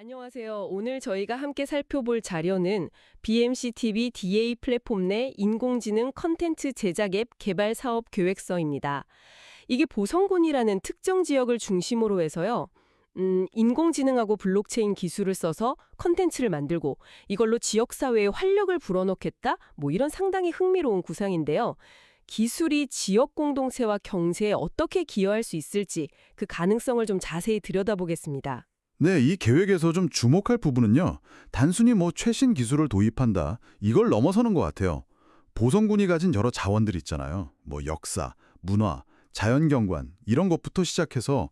안녕하세요. 오늘 저희가 함께 살펴볼 자료는 BMCTV DA 플랫폼 내 인공지능 컨텐츠 제작 앱 개발 사업 계획서입니다. 이게 보성군이라는 특정 지역을 중심으로 해서요. 인공지능하고 블록체인 기술을 써서 컨텐츠를 만들고 이걸로 지역사회에 활력을 불어넣겠다? 뭐 이런 상당히 흥미로운 구상인데요. 기술이 지역 공동체와 경제에 어떻게 기여할 수 있을지 그 가능성을 좀 자세히 들여다보겠습니다. 네, 이 계획에서 좀 주목할 부분은요. 단순히 최신 기술을 도입한다. 이걸 넘어서는 것 같아요. 보성군이 가진 여러 자원들 있잖아요. 역사, 문화, 자연경관 이런 것부터 시작해서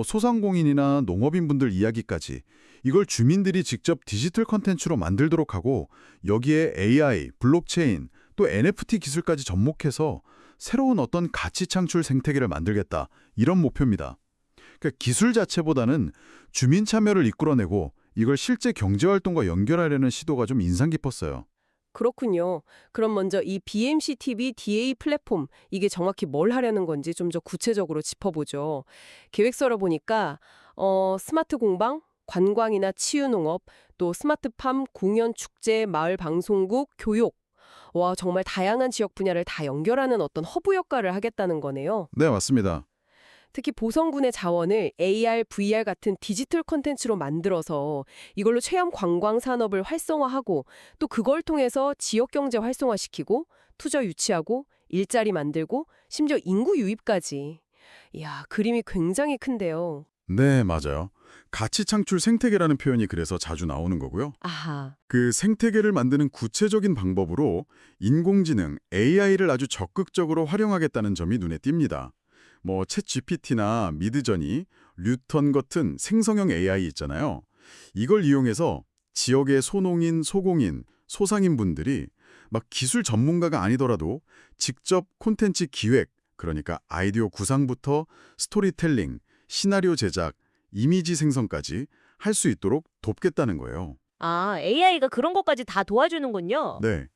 소상공인이나 농업인분들 이야기까지 이걸 주민들이 직접 디지털 컨텐츠로 만들도록 하고 여기에 AI, 블록체인, 또 NFT 기술까지 접목해서 새로운 어떤 가치 창출 생태계를 만들겠다. 이런 목표입니다. 그러니까 기술 자체보다는 주민 참여를 이끌어내고 이걸 실제 경제활동과 연결하려는 시도가 좀 인상 깊었어요. 그렇군요. 그럼 먼저 이 BMCTV DA 플랫폼, 이게 정확히 뭘 하려는 건지 좀 더 구체적으로 짚어보죠. 계획서를 보니까 스마트 공방, 관광이나 치유농업, 또 스마트팜, 공연, 축제, 마을 방송국, 교육. 와, 정말 다양한 지역 분야를 다 연결하는 어떤 허브 역할을 하겠다는 거네요. 네, 맞습니다. 특히 보성군의 자원을 AR, VR 같은 디지털 콘텐츠로 만들어서 이걸로 체험 관광 산업을 활성화하고 또 그걸 통해서 지역 경제 활성화시키고 투자 유치하고 일자리 만들고 심지어 인구 유입까지. 이야, 그림이 굉장히 큰데요. 네, 맞아요. 가치 창출 생태계라는 표현이 그래서 자주 나오는 거고요. 아하. 그 생태계를 만드는 구체적인 방법으로 인공지능, AI를 아주 적극적으로 활용하겠다는 점이 눈에 띕니다. 챗 GPT나 미드저니, 류턴 같은 생성형 AI 있잖아요. 이걸 이용해서 지역의 소농인, 소공인, 소상인분들이 막 기술 전문가가 아니더라도 직접 콘텐츠 기획, 그러니까 아이디어 구상부터 스토리텔링, 시나리오 제작, 이미지 생성까지 할 수 있도록 돕겠다는 거예요. 아, AI가 그런 것까지 다 도와주는군요. 네.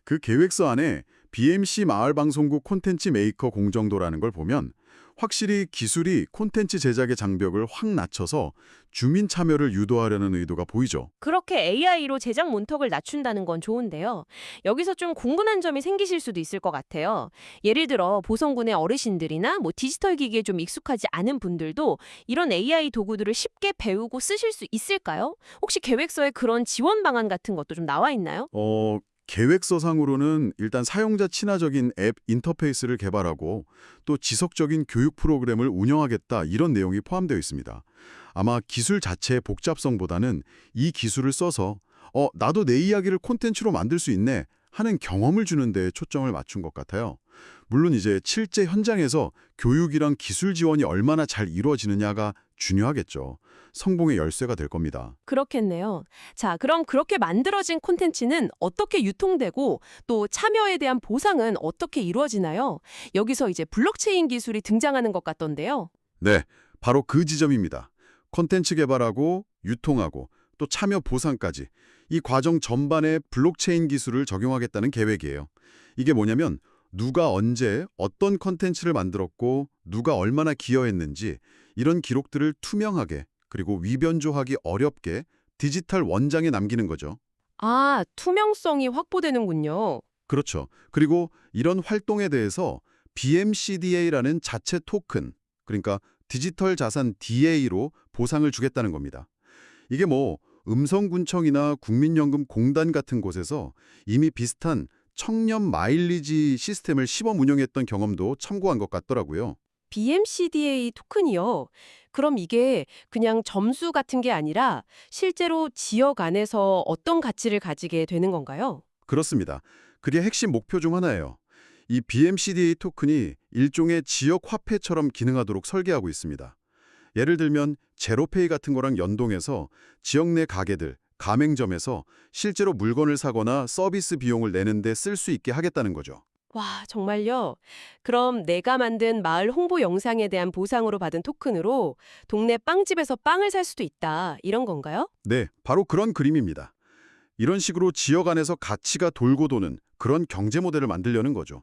그 계획서 안에 BMC 마을방송국 콘텐츠 메이커 공정도라는 걸 보면 확실히 기술이 콘텐츠 제작의 장벽을 확 낮춰서 주민 참여를 유도하려는 의도가 보이죠. 그렇게 AI로 제작 문턱을 낮춘다는 건 좋은데요. 여기서 좀 궁금한 점이 생기실 수도 있을 것 같아요. 예를 들어 보성군의 어르신들이나 디지털 기기에 좀 익숙하지 않은 분들도 이런 AI 도구들을 쉽게 배우고 쓰실 수 있을까요? 혹시 계획서에 그런 지원 방안 같은 것도 좀 나와 있나요? 계획서상으로는 일단 사용자 친화적인 앱 인터페이스를 개발하고 또 지속적인 교육 프로그램을 운영하겠다 이런 내용이 포함되어 있습니다. 아마 기술 자체의 복잡성보다는 이 기술을 써서 나도 내 이야기를 콘텐츠로 만들 수 있네 하는 경험을 주는 데 초점을 맞춘 것 같아요. 물론 이제 실제 현장에서 교육이랑 기술 지원이 얼마나 잘 이루어지느냐가 중요하겠죠. 성공의 열쇠가 될 겁니다. 그렇겠네요. 자, 그럼 그렇게 만들어진 콘텐츠는 어떻게 유통되고 또 참여에 대한 보상은 어떻게 이루어지나요? 여기서 이제 블록체인 기술이 등장하는 것 같던데요. 네, 바로 그 지점입니다. 콘텐츠 개발하고 유통하고 또 참여 보상까지 이 과정 전반에 블록체인 기술을 적용하겠다는 계획이에요. 이게 뭐냐면 누가 언제 어떤 콘텐츠를 만들었고 누가 얼마나 기여했는지 이런 기록들을 투명하게 그리고 위변조하기 어렵게 디지털 원장에 남기는 거죠. 아, 투명성이 확보되는군요. 그렇죠. 그리고 이런 활동에 대해서 BMCDA라는 자체 토큰, 그러니까 디지털 자산 DA로 보상을 주겠다는 겁니다. 이게 음성군청이나 국민연금공단 같은 곳에서 이미 비슷한 청년 마일리지 시스템을 시범 운영했던 경험도 참고한 것 같더라고요. BMCDA 토큰이요. 그럼 이게 그냥 점수 같은 게 아니라 실제로 지역 안에서 어떤 가치를 가지게 되는 건가요? 그렇습니다. 그게 핵심 목표 중 하나예요. 이 BMCDA 토큰이 일종의 지역 화폐처럼 기능하도록 설계하고 있습니다. 예를 들면 제로페이 같은 거랑 연동해서 지역 내 가게들, 가맹점에서 실제로 물건을 사거나 서비스 비용을 내는데 쓸 수 있게 하겠다는 거죠. 와, 정말요? 그럼 내가 만든 마을 홍보 영상에 대한 보상으로 받은 토큰으로 동네 빵집에서 빵을 살 수도 있다. 이런 건가요? 네, 바로 그런 그림입니다. 이런 식으로 지역 안에서 가치가 돌고 도는 그런 경제 모델을 만들려는 거죠.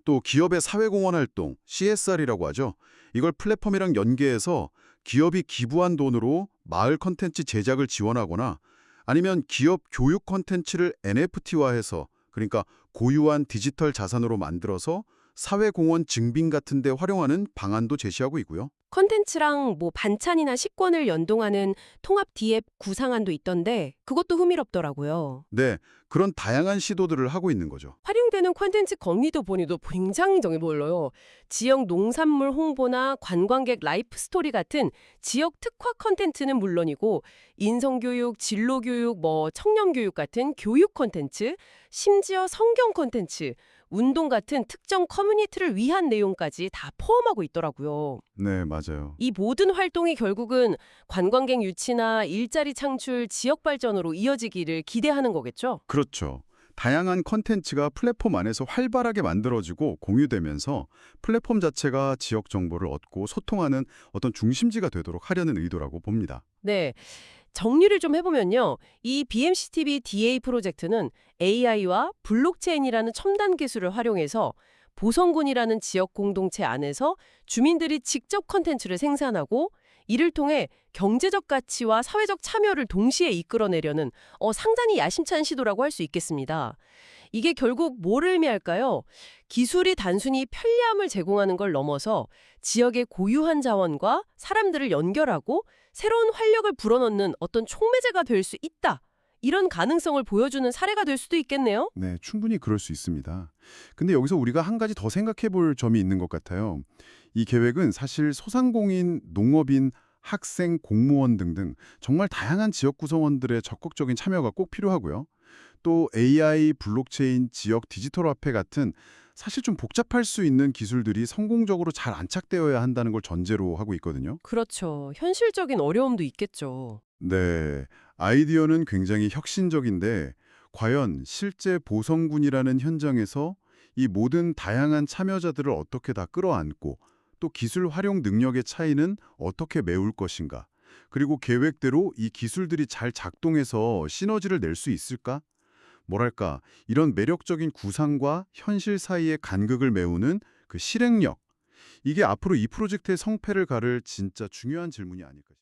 또 기업의 사회공헌 활동, CSR이라고 하죠. 이걸 플랫폼이랑 연계해서 기업이 기부한 돈으로 마을 컨텐츠 제작을 지원하거나 아니면 기업 교육 컨텐츠를 NFT화해서 그러니까 고유한 디지털 자산으로 만들어서 사회공헌 증빙 같은 데 활용하는 방안도 제시하고 있고요. 컨텐츠랑 뭐 반찬이나 식권을 연동하는 통합 디앱 구상안도 있던데 그것도 흥미롭더라고요. 네, 그런 다양한 시도들을 하고 있는 거죠. 활용되는 콘텐츠 거리도 보니도 굉장히 정해 보여요. 지역 농산물 홍보나 관광객 라이프 스토리 같은 지역 특화 콘텐츠는 물론이고 인성교육, 진로교육, 뭐 청년교육 같은 교육 콘텐츠, 심지어 성경 콘텐츠, 운동 같은 특정 커뮤니티를 위한 내용까지 다 포함하고 있더라고요. 네, 맞아요. 이 모든 활동이 결국은 관광객 유치나 일자리 창출, 지역 발전으로 이어지기를 기대하는 거겠죠? 그렇죠. 다양한 컨텐츠가 플랫폼 안에서 활발하게 만들어지고 공유되면서 플랫폼 자체가 지역 정보를 얻고 소통하는 어떤 중심지가 되도록 하려는 의도라고 봅니다. 네. 정리를 좀 해보면요. 이 BMCTV DA 프로젝트는 AI와 블록체인이라는 첨단 기술을 활용해서 보성군이라는 지역 공동체 안에서 주민들이 직접 컨텐츠를 생산하고 이를 통해 경제적 가치와 사회적 참여를 동시에 이끌어내려는 상당히 야심찬 시도라고 할 수 있겠습니다. 이게 결국 뭘 의미할까요? 기술이 단순히 편리함을 제공하는 걸 넘어서 지역의 고유한 자원과 사람들을 연결하고 새로운 활력을 불어넣는 어떤 촉매제가 될 수 있다. 이런 가능성을 보여주는 사례가 될 수도 있겠네요. 네, 충분히 그럴 수 있습니다. 근데 여기서 우리가 한 가지 더 생각해 볼 점이 있는 것 같아요. 이 계획은 사실 소상공인, 농업인, 학생, 공무원 등등 정말 다양한 지역 구성원들의 적극적인 참여가 꼭 필요하고요. 또 AI, 블록체인, 지역 디지털 화폐 같은 사실 좀 복잡할 수 있는 기술들이 성공적으로 잘 안착되어야 한다는 걸 전제로 하고 있거든요. 그렇죠. 현실적인 어려움도 있겠죠. 네, 아이디어는 굉장히 혁신적인데 과연 실제 보성군이라는 현장에서 이 모든 다양한 참여자들을 어떻게 다 끌어안고 또 기술 활용 능력의 차이는 어떻게 메울 것인가? 그리고 계획대로 이 기술들이 잘 작동해서 시너지를 낼 수 있을까? 뭐랄까, 이런 매력적인 구상과 현실 사이의 간극을 메우는 그 실행력, 이게 앞으로 이 프로젝트의 성패를 가를 진짜 중요한 질문이 아닐까 싶습니다.